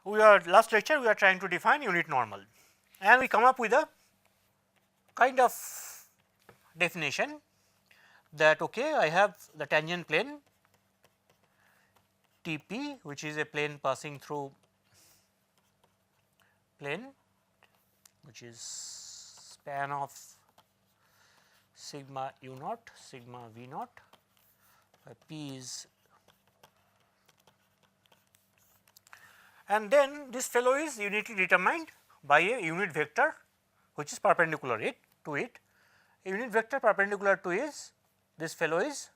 last lecture we are trying to define unit normal, and we come up with a kind of definition that I have the tangent plane T p, which is a plane passing through plane which is span of sigma u naught, sigma v naught, p is, and then this fellow is uniquely determined by a unit vector which is perpendicular to it. A unit vector perpendicular to is this fellow is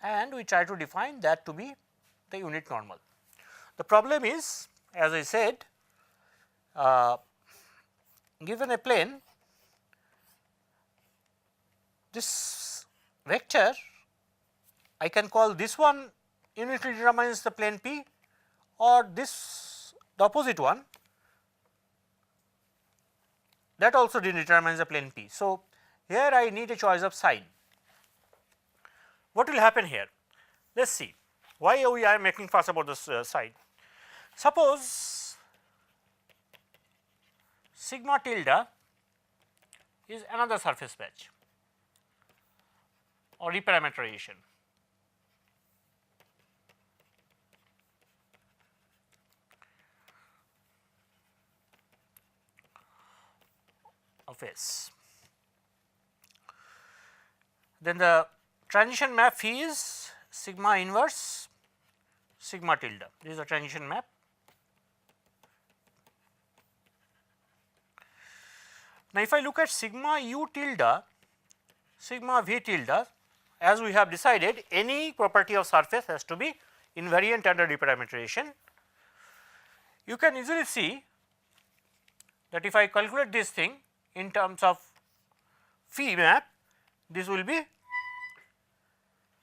and we try to define that to be the unit normal. The problem is, as I said, given a plane, this vector I can call this one uniquely determines the plane P, or this the opposite one that also determines the plane P. So, here I need a choice of sign. What will happen here? Let us see why we are making fuss about this sign. Suppose sigma tilde is another surface patch or reparameterization. Of S. Then the transition map phi is sigma inverse sigma tilde. This is the transition map. Now, if I look at sigma u tilde, sigma v tilde, as we have decided, any property of surface has to be invariant under reparameterization. You can easily see that if I calculate this thing in terms of phi map, this will be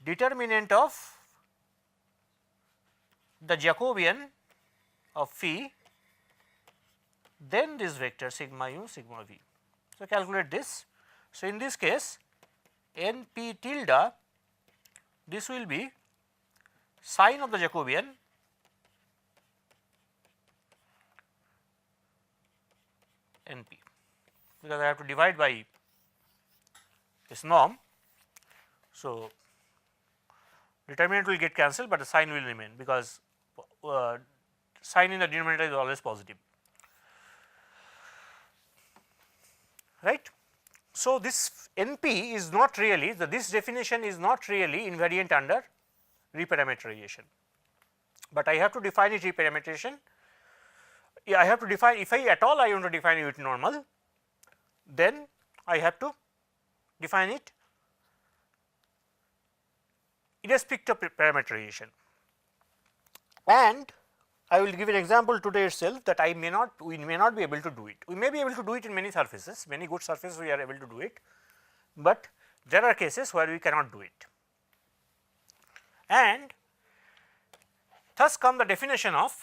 determinant of the Jacobian of phi, then this vector sigma u sigma v. So, calculate this. So, in this case n p tilde, this will be sine of the Jacobian n p, because I have to divide by this norm. So, determinant will get cancelled, but the sign will remain, because sign in the denominator is always positive, right. So, this n p is not really this definition is not really invariant under reparameterization, but I have to define it reparameterization. I have to define, if I at all I want to define unit normal, then I have to define it irrespective of parameterization. And I will give an example today itself that we may not be able to do it. We may be able to do it in many surfaces, many good surfaces we are able to do it, but there are cases where we cannot do it. And thus come the definition of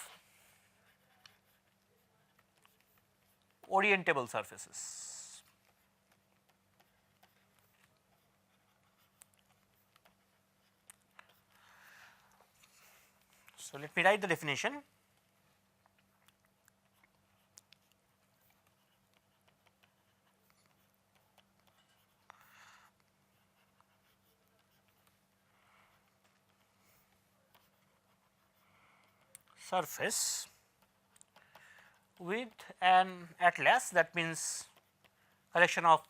orientable surfaces. So, let me write the definition. Surface with an atlas, that means collection of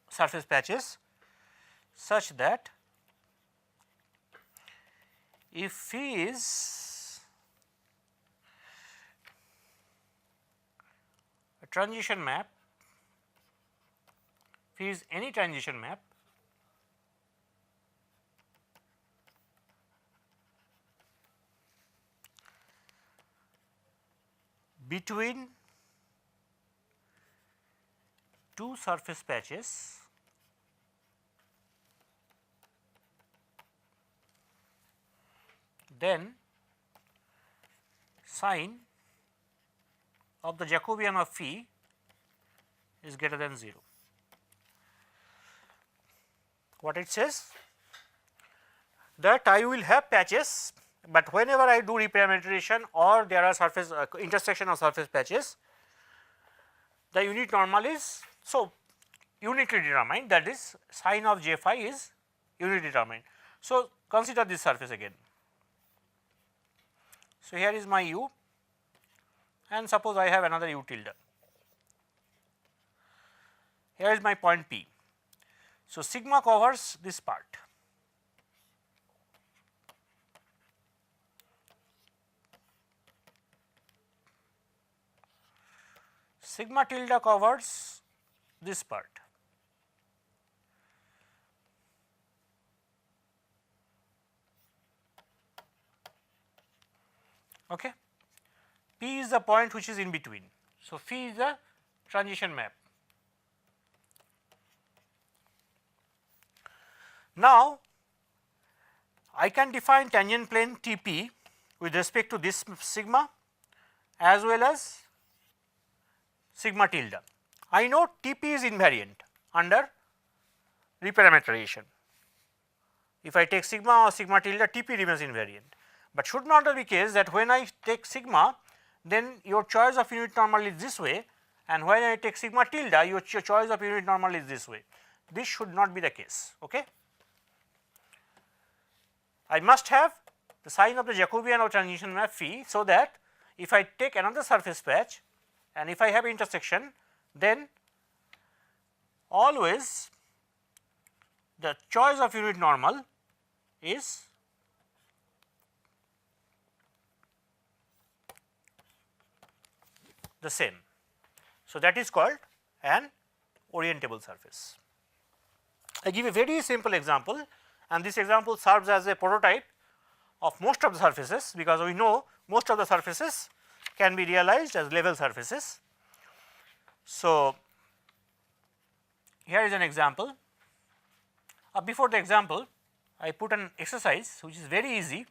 surface patches, such that if phi is a transition map, phi is any transition map between two surface patches then sine of the Jacobian of phi is greater than 0. what it says, that I will have patches, but whenever I do reparameterization or there are surface intersection of surface patches, the unit normal is so uniquely determined, that is sin of j phi is uniquely determined. So, consider this surface again. So, here is my u and suppose I have another u tilde. Here is my point P. So, sigma covers this part. Sigma tilde covers this part. Okay. P is the point which is in between. So, phi is the transition map. Now, I can define tangent plane T p with respect to this sigma as well as sigma tilde. I know T p is invariant under reparameterization. If I take sigma or sigma tilde, T p remains invariant, but should not be the case that when I take sigma, then your choice of unit normal is this way, and when I take sigma tilde, your choice of unit normal is this way. This should not be the case. Okay? I must have the sign of the Jacobian of transition map phi, so that if I take another surface patch and if I have intersection, then always the choice of unit normal is the same. So, that is called an orientable surface. I give a very simple example, and this example serves as a prototype of most of the surfaces, because we know most of the surfaces can be realized as level surfaces. So, here is an example. Before the example, I put an exercise which is very easy,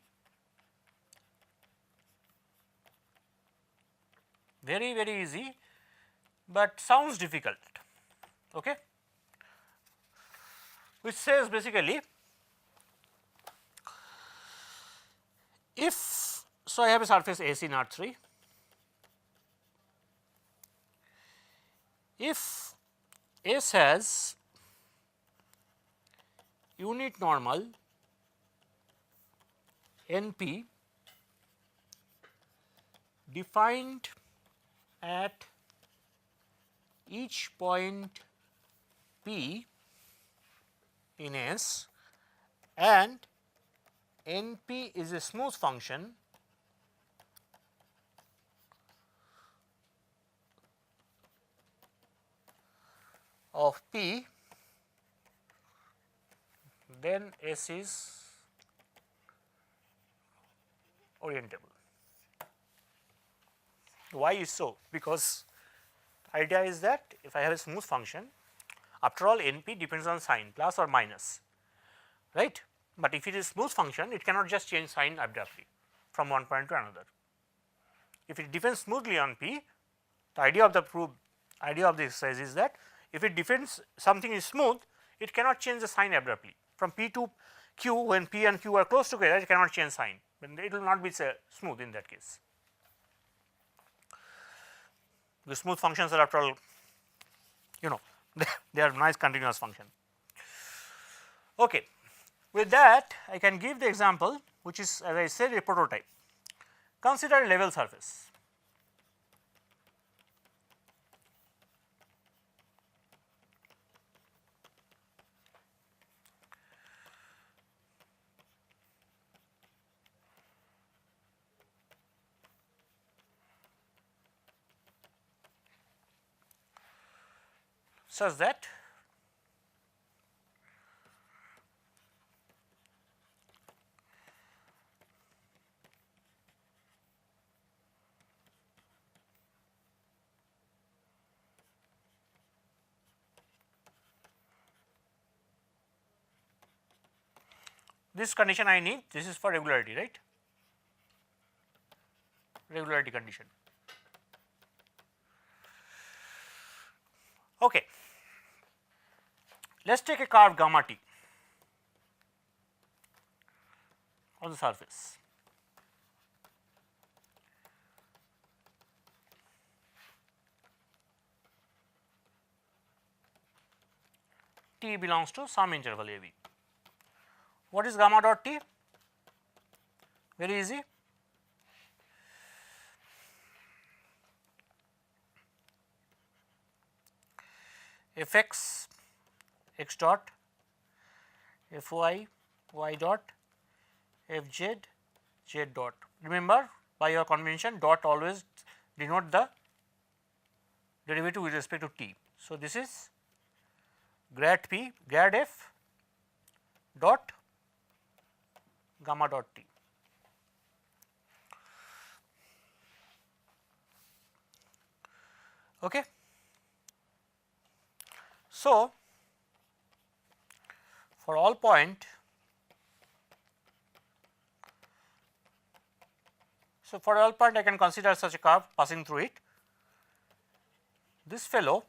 very easy, but sounds difficult, okay, which says basically, if so I have a surface S in R3, if S has unit normal NP defined at each point P in S, and NP is a smooth function of P, then S is orientable. Why is so? Because idea is that if I have a smooth function, after all NP depends on sign plus or minus, right, but if it is smooth function, it cannot just change sign abruptly from one point to another. If it depends smoothly on P, the idea of the exercise is that if it depends something is smooth, it cannot change the sign abruptly from P to Q. When P and Q are close together, it cannot change sign, but it will not be smooth in that case. The smooth functions are, after all, they are nice continuous function. Okay. With that, I can give the example which is, as I said, a prototype. Consider a level surface. Such that this condition I need, this is for regularity, right, regularity condition. Okay. Let us take a curve gamma t. on the surface. T belongs to some interval a b. What is gamma dot t? Very easy. F x x dot, f y y dot, f z z dot. Remember, by your convention, dot always denote the derivative with respect to t. So, this is grad p, grad f dot gamma dot t. Okay. So, for all point, I can consider such a curve passing through it. This fellow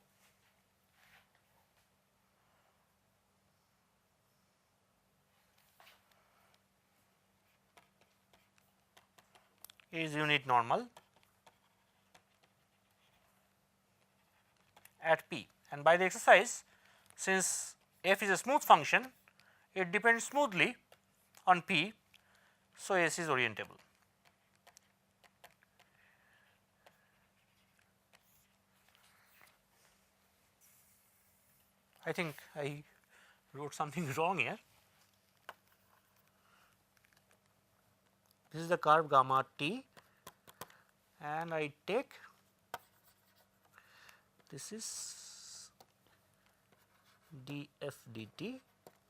is unit normal at p, and by the exercise, since f is a smooth function, it depends smoothly on p. So, S is orientable. I think I wrote something wrong here. This is the curve gamma t, and I take this is df dt,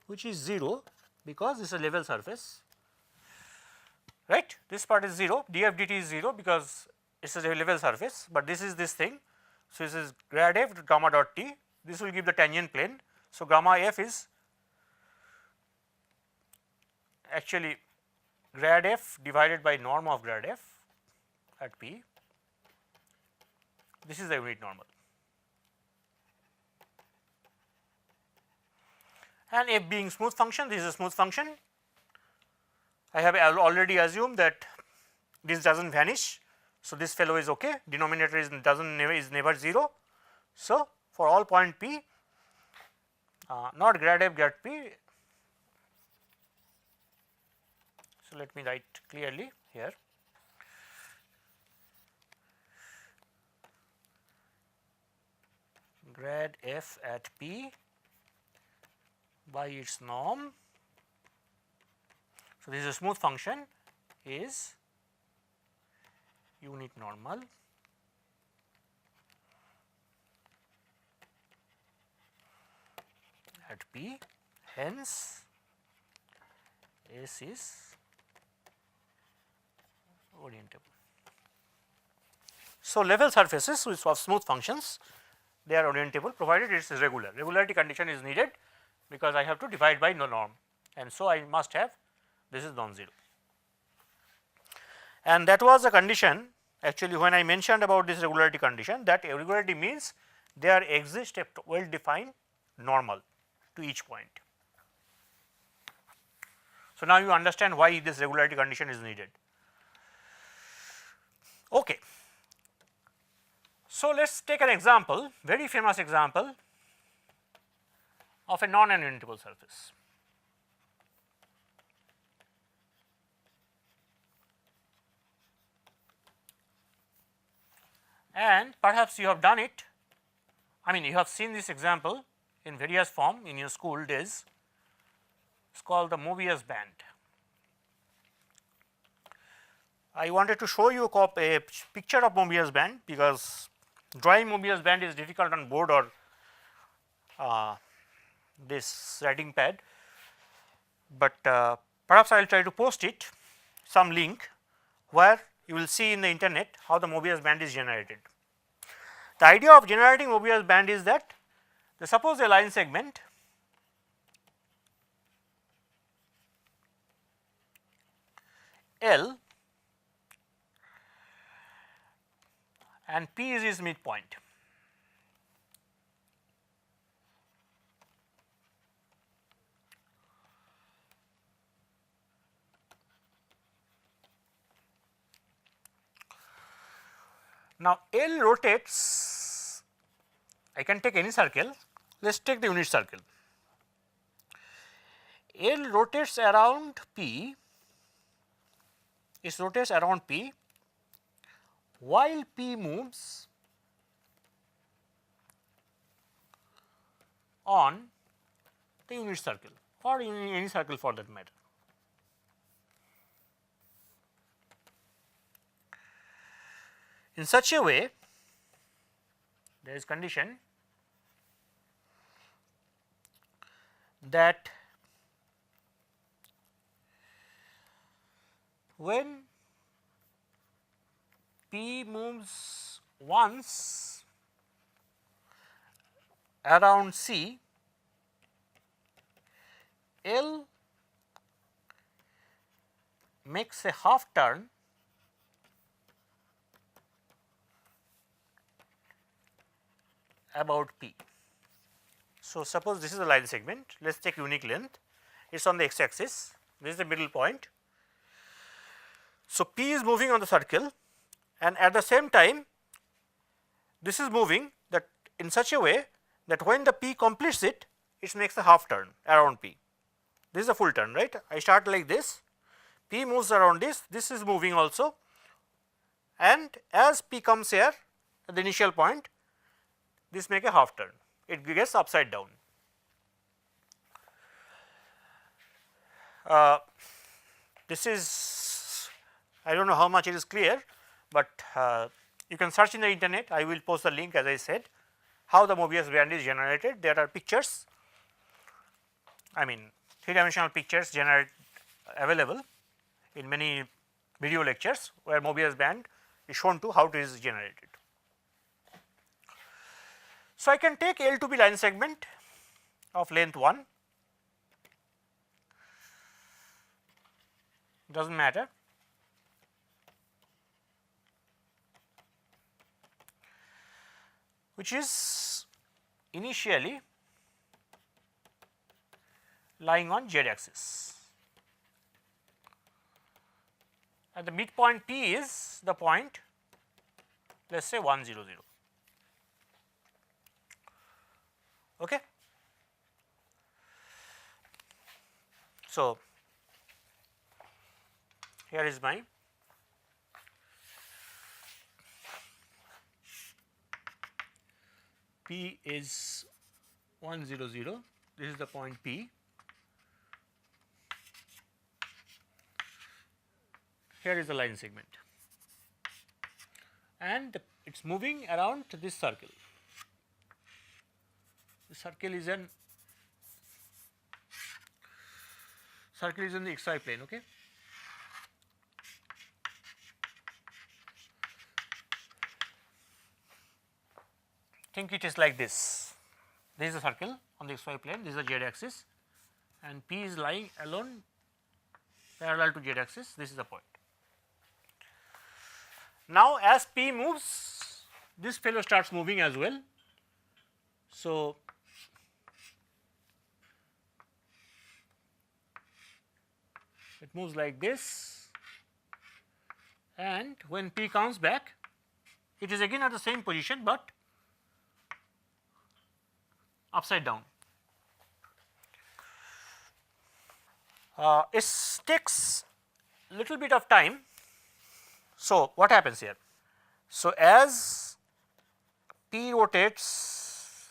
which is 0 because this is a level surface, right. This part is 0, df dt is 0 because it is a level surface, but this is this thing. So, this is grad f gamma dot t, this will give the tangent plane. So, gamma f is actually grad f divided by norm of grad f at p. This is the unit normal, and f being smooth function, this is a smooth function. I have already assumed that this does not vanish. So, this fellow is okay, denominator is never 0. So, for all point p, not grad f grad p. So, let me write clearly here. Grad f at p by its norm. So, this is a smooth function is unit normal at p, hence S is orientable. So, level surfaces which of smooth functions, they are orientable provided it is regular. Regularity condition is needed because I have to divide by no norm, and so I must have this is non-zero. And that was a condition actually when I mentioned about this regularity condition, that regularity means there exists a well defined normal to each point. So, now you understand why this regularity condition is needed. Okay. So, let us take an example, very famous example of a non-orientable surface. And perhaps you have done it, I mean you have seen this example in various form in your school days. It is called the Mobius band. I wanted to show you a picture of Mobius band because drawing Mobius band is difficult on board or this writing pad, but perhaps I will try to post it some link where you will see in the internet how the Mobius band is generated. The idea of generating Mobius band is that suppose a line segment L and P is its midpoint. Now, L rotates, I can take any circle, let us take the unit circle. L rotates around P, it rotates around P while P moves on the unit circle or in any circle for that matter. In such a way, there is condition that when P moves once around C, L makes a half turn about P. So, suppose this is a line segment, let us take unique length, it is on the x axis, this is the middle point. So, P is moving on the circle and at the same time this is moving that in such a way that when the P completes it, it makes a half turn around P. This is a full turn, right. I start like this, P moves around this is moving also, and as P comes here at the initial point, this make a half turn, it gets upside down. This is, I do not know how much it is clear, but you can search in the internet, I will post the link as I said, how the Mobius band is generated. There are pictures, I mean 3-dimensional pictures available in many video lectures where Mobius band is shown to how it is generated. So, I can take L to be line segment of length 1, does not matter, which is initially lying on z axis. And the midpoint P is the point, let us say 1 0 0. Okay. So, here is my P is 1 0 0, this is the point P, here is the line segment and it is moving around this circle. The circle is in the xy plane. Okay. Think it is like this. This is a circle on the xy plane, this is the z axis, and P is lying alone parallel to z axis. This is the point. Now, as P moves, this fellow starts moving as well. So, it moves like this, and when P comes back, it is again at the same position, but upside down. It takes little bit of time. So, what happens here? So, as P rotates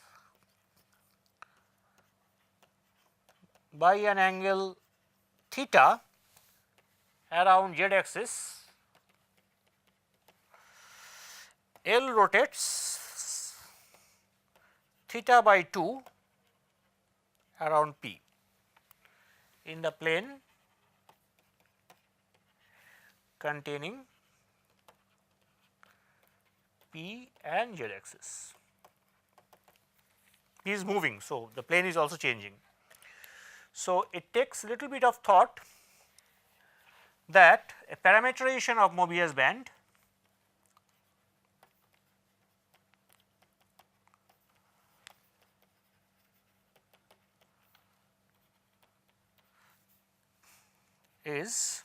by an angle theta around z axis, L rotates theta by 2 around P in the plane containing P and z axis. P is moving, so the plane is also changing. So, it takes little bit of thought that a parameterization of Mobius band is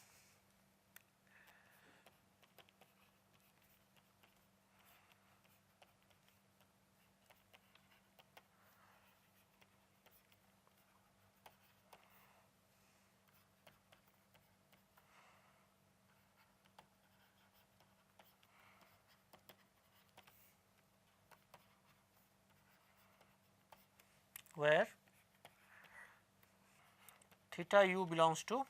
where theta u belongs to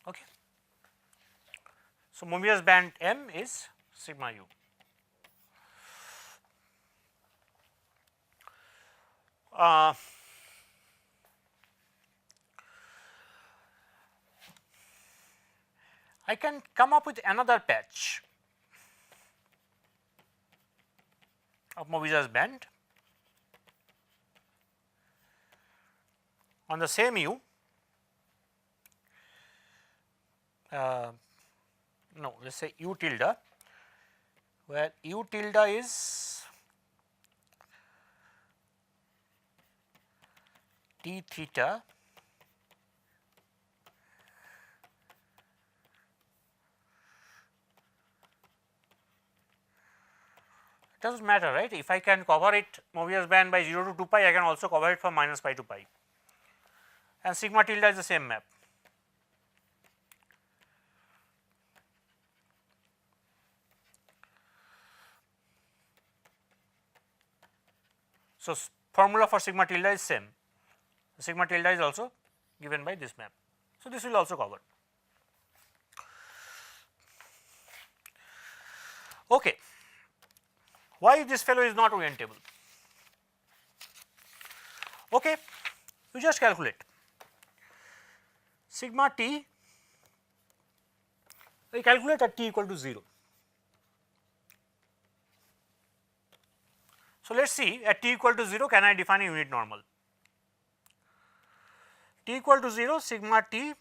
okay. So, Mobius band M is sigma u. I can come up with another patch of Mobius band on the same u. No, let us say u tilde, where u tilde is t theta it does not matter, right. If I can cover it Mobius band by 0 to 2 pi, I can also cover it from minus pi to pi, and sigma tilde is the same map. So, formula for sigma tilde is same, sigma tilde is also given by this map. So, this will also cover. Okay. Why this fellow is not orientable? Okay, you just calculate sigma t, we calculate at t equal to 0. So, let us see at t equal to 0 can I define a unit normal. T equal to 0 sigma t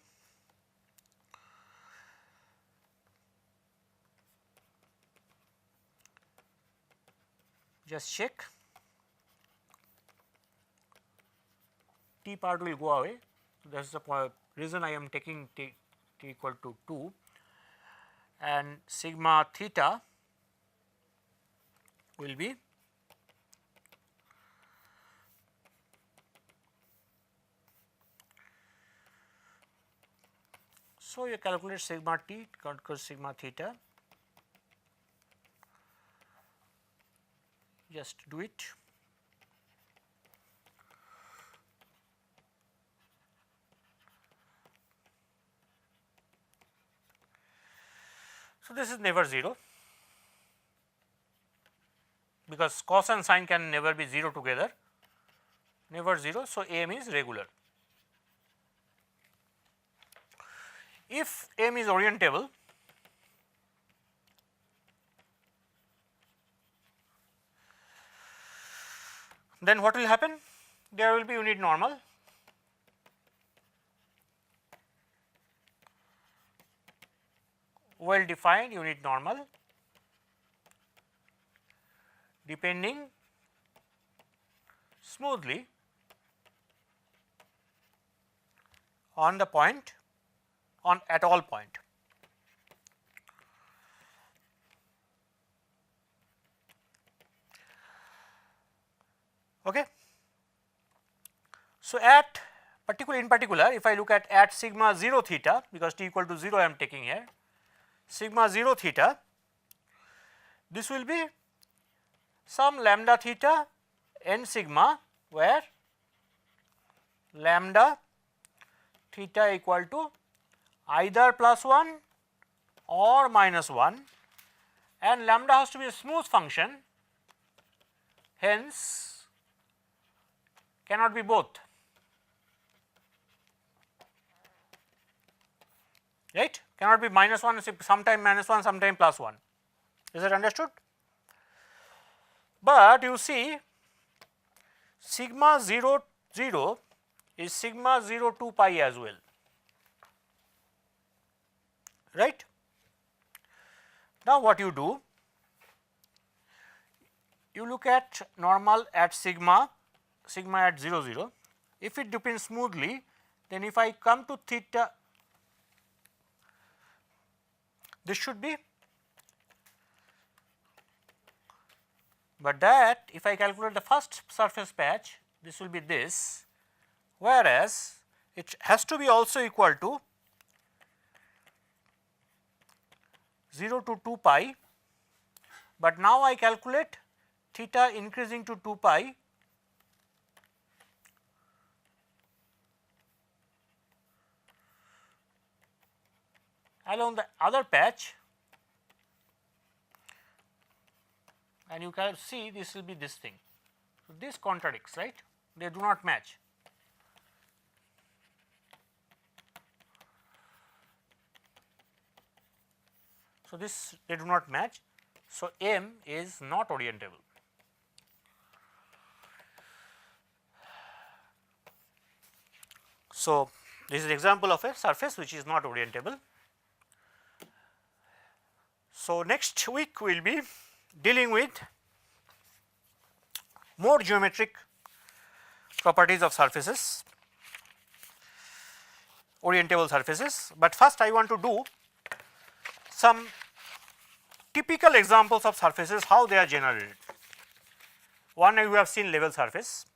just check, t part will go away. That is the reason I am taking t equal to 2, and sigma theta will be so you calculate sigma t equals sigma theta, just do it. So, this is never 0 because cos and sin can never be 0 together, never 0. So, M is regular. If M is orientable, then what will happen? There will be unit normal, well defined unit normal depending smoothly on the point on at all point. Okay. So, at in particular if I look at sigma 0 theta, because t equal to 0 I am taking here, sigma 0 theta, this will be some lambda theta n sigma, where lambda theta equal to either plus 1 or minus 1, and lambda has to be a smooth function, hence cannot be both, right, cannot be minus 1 sometime minus 1 sometime plus 1. Is that understood? But you see sigma 0 0 is sigma 0 2 pi as well, right. Now, what you do, you look at normal at sigma at 0 0, if it depends smoothly, then if I come to theta, this should be, but that if I calculate the first surface patch, this will be this, whereas it has to be also equal to 0 to 2 pi, but now I calculate theta increasing to 2 pi along the other patch, and you can see this will be this thing. So, this contradicts, right, they do not match. So, this they do not match. So, M is not orientable. So, this is an example of a surface which is not orientable. So, next week we will be dealing with more geometric properties of surfaces, orientable surfaces, but first I want to do some typical examples of surfaces, how they are generated. One we have seen level surface,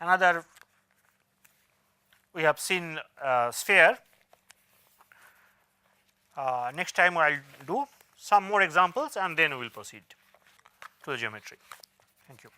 another we have seen sphere. Next time I will do some more examples and then we will proceed to the geometry. Thank you.